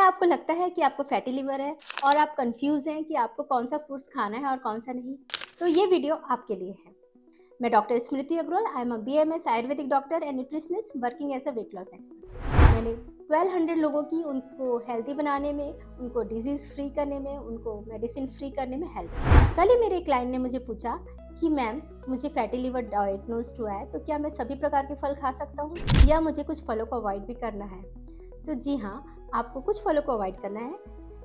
क्या आपको लगता है कि आपको फैटी लिवर है और आप कंफ्यूज हैं कि आपको कौन सा फ्रूट्स खाना है और कौन सा नहीं? तो ये वीडियो आपके लिए है। मैं doctor Smriti Agarwal, I am a BMS ayurvedic doctor and nutritionist working as a weight loss expert. मैंने 1200 लोगों की उनको हेल्दी बनाने में, उनको डिजीज़ फ्री करने में, उनको मेडिसिन फ्री करने में हेल्प की। कल ही मेरे क्लाइंट ने मुझे पूछा कि मैम, मुझे फैटी लिवर डायग्नोस्ड हुआ है, तो क्या मैं सभी प्रकार के फल खा सकता हूँ या मुझे कुछ फलों को अवॉइड भी करना है? तो जी हाँ, आपको कुछ फलों को अवॉइड करना है,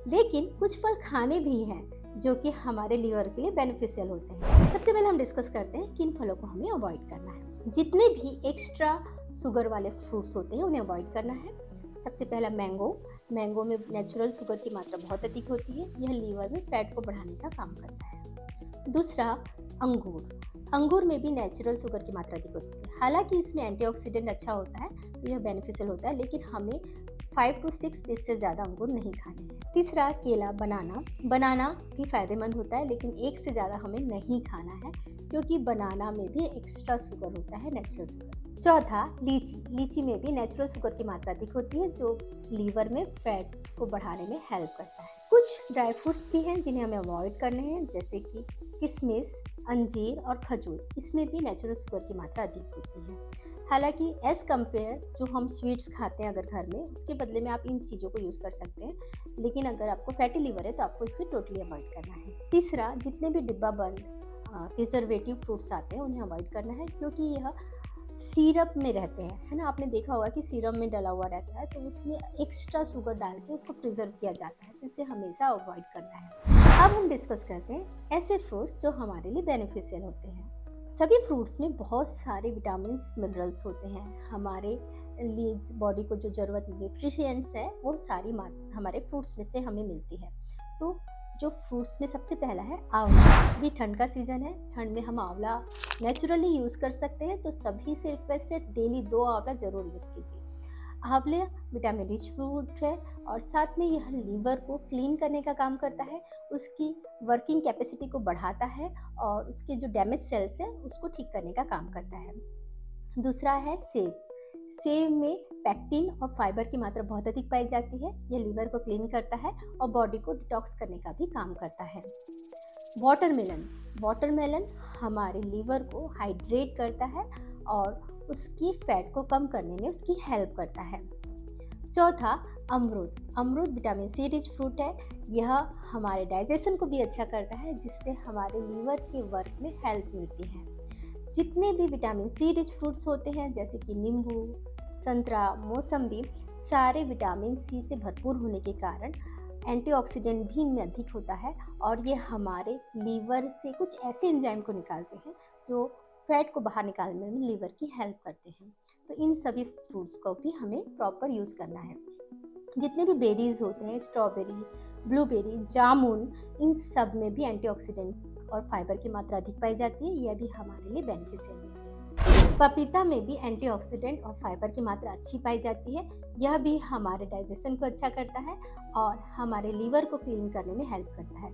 लेकिन कुछ फल खाने भी हैं जो कि हमारे लीवर के लिए बेनिफिशियल होते हैं। सबसे पहले हम डिस्कस करते हैं किन फलों को हमें अवॉइड करना है। जितने भी एक्स्ट्रा शुगर वाले फ्रूट्स होते हैं उन्हें अवॉइड करना है। सबसे पहला मैंगो में नेचुरल शुगर की मात्रा बहुत अधिक होती है, यह लीवर में फैट को बढ़ाने का काम करता है। दूसरा, अंगूर में भी नेचुरल शुगर की मात्रा अधिक होती है। हालांकि इसमें एंटीऑक्सीडेंट अच्छा होता है तो यह बेनिफिशियल होता है, लेकिन हमें 5 to 6 पीस से ज़्यादा अंगूर नहीं खाने हैं। तीसरा, केला, बनाना भी फ़ायदेमंद होता है, लेकिन एक से ज़्यादा हमें नहीं खाना है क्योंकि बनाना में भी एक्स्ट्रा शुगर होता है, नेचुरल शुगर। चौथा, लीची में भी नेचुरल शुगर की मात्रा अधिक होती है जो लीवर में फैट को बढ़ाने में हेल्प करता है। कुछ ड्राई फ्रूट्स भी हैं जिन्हें हमें अवॉइड करने हैं, जैसे कि किशमिश, अंजीर और खजूर। इसमें भी नेचुरल शुगर की मात्रा अधिक होती है। हालांकि एज़ कम्पेयर जो हम स्वीट्स खाते हैं अगर घर में, उसके बदले में आप इन चीज़ों को यूज़ कर सकते हैं, लेकिन अगर आपको फैटी लिवर है तो आपको इसको टोटली अवॉइड करना है। तीसरा, जितने भी डिब्बा बंद प्रिजर्वेटिव फ्रूट्स आते हैं उन्हें अवॉइड करना है क्योंकि यह सिरप में रहते हैं, है ना। आपने देखा होगा कि सिरप में डला हुआ रहता है तो उसमें एक्स्ट्रा शुगर डाल के उसको प्रिजर्व किया जाता है, तो इसे हमेशा अवॉइड करना है। अब हम डिस्कस करते हैं ऐसे फ्रूट्स जो हमारे लिए बेनिफिशियल होते हैं। सभी फ्रूट्स में बहुत सारे विटामिन्स, मिनरल्स होते हैं। हमारे लिए बॉडी को जो ज़रूरत न्यूट्रिशंस है वो सारी हमारे फ्रूट्स में से हमें मिलती है। तो जो फ्रूट्स में सबसे पहला है आंवला। अभी ठंड का सीज़न है, ठंड में हम आंवला नेचुरली यूज़ कर सकते हैं, तो सभी से रिक्वेस्ट है डेली 2 आंवला ज़रूर यूज़ कीजिए। आंवले विटामिन रिच फ्रूट है और साथ में यह लीवर को क्लीन करने का काम करता है, उसकी वर्किंग कैपेसिटी को बढ़ाता है और उसके जो डैमेज सेल्स हैं उसको ठीक करने का काम करता है। दूसरा है सेब में पैक्टिन और फाइबर की मात्रा बहुत अधिक पाई जाती है, यह लीवर को क्लीन करता है और बॉडी को डिटॉक्स करने का भी काम करता है। वाटरमेलन हमारे लीवर को हाइड्रेट करता है और उसकी फैट को कम करने में उसकी हेल्प करता है। चौथा, अमरूद विटामिन सी रिच फ्रूट है, यह हमारे डाइजेशन को भी अच्छा करता है जिससे हमारे लीवर के वर्क में हेल्प मिलती है। जितने भी विटामिन सी रिच फ्रूट्स होते हैं जैसे कि नींबू, संतरा, मौसम्बी, सारे विटामिन सी से भरपूर होने के कारण एंटीऑक्सीडेंट भी इनमें अधिक होता है और ये हमारे लीवर से कुछ ऐसे एंजाइम को निकालते हैं जो फैट को बाहर निकालने में लीवर की हेल्प करते हैं। तो इन सभी फ्रूट्स को भी हमें प्रॉपर यूज़ करना है। जितने भी बेरीज होते हैं, स्ट्रॉबेरी, ब्लूबेरी, जामुन, इन सब में भी एंटीऑक्सीडेंट और फाइबर की मात्रा अधिक पाई जाती है, यह भी हमारे लिए बेनिफिशियल होती है। पपीता में भी एंटीऑक्सीडेंट और फाइबर की मात्रा अच्छी पाई जाती है, यह भी हमारे डाइजेशन को अच्छा करता है और हमारे लीवर को क्लीन करने में हेल्प करता है।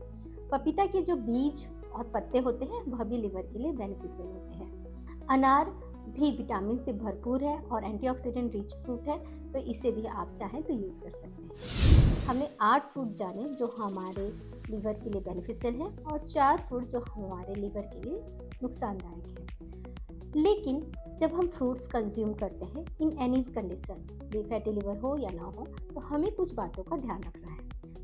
पपीता के जो बीज और पत्ते होते हैं वह भी लीवर के लिए बेनिफिशियल होते हैं। अनार भी विटामिन से भरपूर है और एंटीऑक्सीडेंट रिच फ्रूट है, तो इसे भी आप चाहें तो यूज़ कर सकते हैं। हमने 8 फ्रूट जाने जो हमारे लीवर के लिए बेनिफिशियल है और 4 फ्रूट जो हमारे लीवर के लिए नुकसानदायक है। लेकिन जब हम फ्रूट्स कंज्यूम करते हैं in any condition, fatty liver हो या ना हो, तो हमें कुछ बातों का ध्यान रखना है।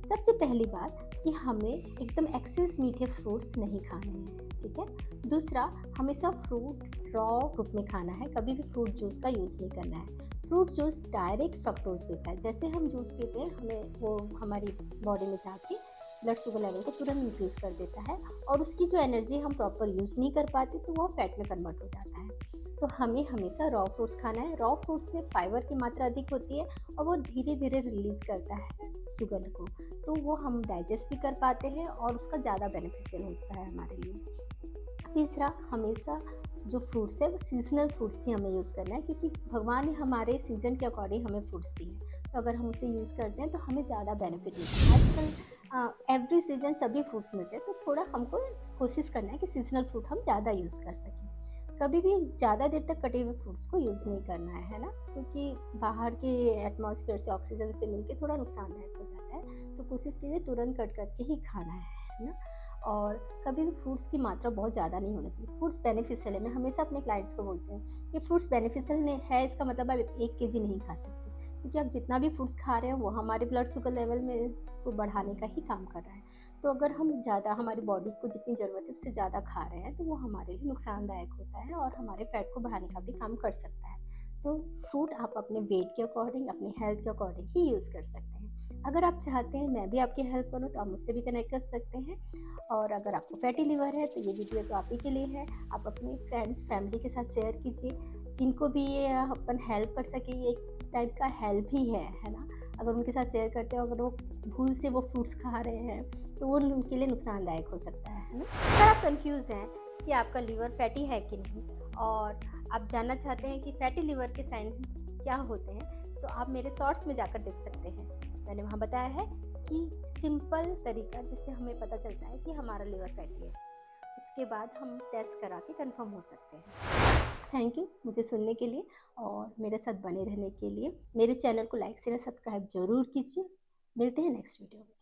सबसे पहली बात कि हमें एकदम एक्सेस मीठे फ्रूट्स नहीं खाने हैं, ठीक है। दूसरा, हमेशा फ्रूट रॉ रूप में खाना है, कभी भी फ्रूट जूस का यूज़ नहीं करना है। फ्रूट जूस डायरेक्ट फ्रक्टोज देता है, जैसे हम जूस पीते हैं हमें वो हमारी बॉडी में जाके ब्लड शुगर लेवल को तुरंत इंक्रीज कर देता है और उसकी जो एनर्जी हम प्रॉपर यूज़ नहीं कर पाते तो वो फैट में कन्वर्ट हो जाता है। तो हमें हमेशा रॉ फ्रूट्स खाना है। रॉ फ्रूट्स में फाइबर की मात्रा अधिक होती है और वो धीरे धीरे रिलीज़ करता है शुगर को, तो वो हम डाइजेस्ट भी कर पाते हैं और उसका ज़्यादा बेनिफिशियल होता है हमारे लिए। तीसरा, हमेशा जो फ्रूट्स है वो सीजनल फ्रूट्स ही हमें यूज़ करना है क्योंकि भगवान ने हमारे सीज़न के अकॉर्डिंग हमें फ्रूट्स दिए हैं, तो अगर हम उसे यूज़ करते हैं तो हमें ज़्यादा बेनिफिट मिलता है। आजकल एवरी सीज़न सभी फ्रूट्स मिलते हैं, तो थोड़ा हमको कोशिश करना है कि सीजनल फ्रूट हम ज़्यादा यूज़ कर सकें। कभी भी ज़्यादा देर तक कटे हुए फ्रूट्स को यूज़ नहीं करना है ना, क्योंकि बाहर के एटमॉस्फेयर से ऑक्सीजन से मिलके थोड़ा नुकसानदायक हो जाता है। तो कोशिश कीजिए तुरंत कट करके ही खाना है ना। और कभी भी फ्रूट्स की मात्रा बहुत ज़्यादा नहीं होनी चाहिए। फ्रूट्स बेनिफिशियल है, मैं हमेशा अपने क्लाइंट्स को बोलती हूँ कि फ्रूट्स बेनिफिशियल है, इसका मतलब आप 1 केजी नहीं खा सकते, क्योंकि आप जितना भी फ्रूट्स खा रहे हैं वो हमारे ब्लड शुगर लेवल में को बढ़ाने का ही काम कर रहा है। तो अगर हम ज़्यादा हमारी बॉडी को जितनी ज़रूरत है उससे ज़्यादा खा रहे हैं तो वो हमारे लिए नुकसानदायक होता है और हमारे फैट को बढ़ाने का भी काम कर सकता है। तो फ्रूट आप अपने वेट के अकॉर्डिंग, अपने हेल्थ के अकॉर्डिंग ही यूज़ कर सकते हैं। अगर आप चाहते हैं मैं भी आपकी हेल्प करूँ तो आप मुझसे भी कनेक्ट कर सकते हैं। और अगर आपको फैटी लिवर है तो ये वीडियो तो आप ही के लिए है। आप अपने फ्रेंड्स, फैमिली के साथ शेयर कीजिए, जिनको भी ये अपन हेल्प कर सके। ये एक टाइप का हेल्प ही है ना। अगर उनके साथ शेयर करते हो, अगर वो भूल से वो फ्रूट्स खा रहे हैं तो वो उनके लिए नुकसानदायक हो सकता है ना। अगर आप कंफ्यूज हैं कि आपका लीवर फैटी है कि नहीं, और आप जानना चाहते हैं कि फैटी लिवर के साइन क्या होते हैं, तो आप मेरे शॉर्ट्स में जाकर देख सकते हैं। मैंने वहाँ बताया है कि सिंपल तरीका जिससे हमें पता चलता है कि हमारा लिवर फैटी है। उसके बाद हम टेस्ट करा के कंफर्म हो सकते हैं। थैंक यू मुझे सुनने के लिए और मेरे साथ बने रहने के लिए। मेरे चैनल को लाइक शेयर सब्सक्राइब जरूर कीजिए। मिलते हैं नेक्स्ट वीडियो में।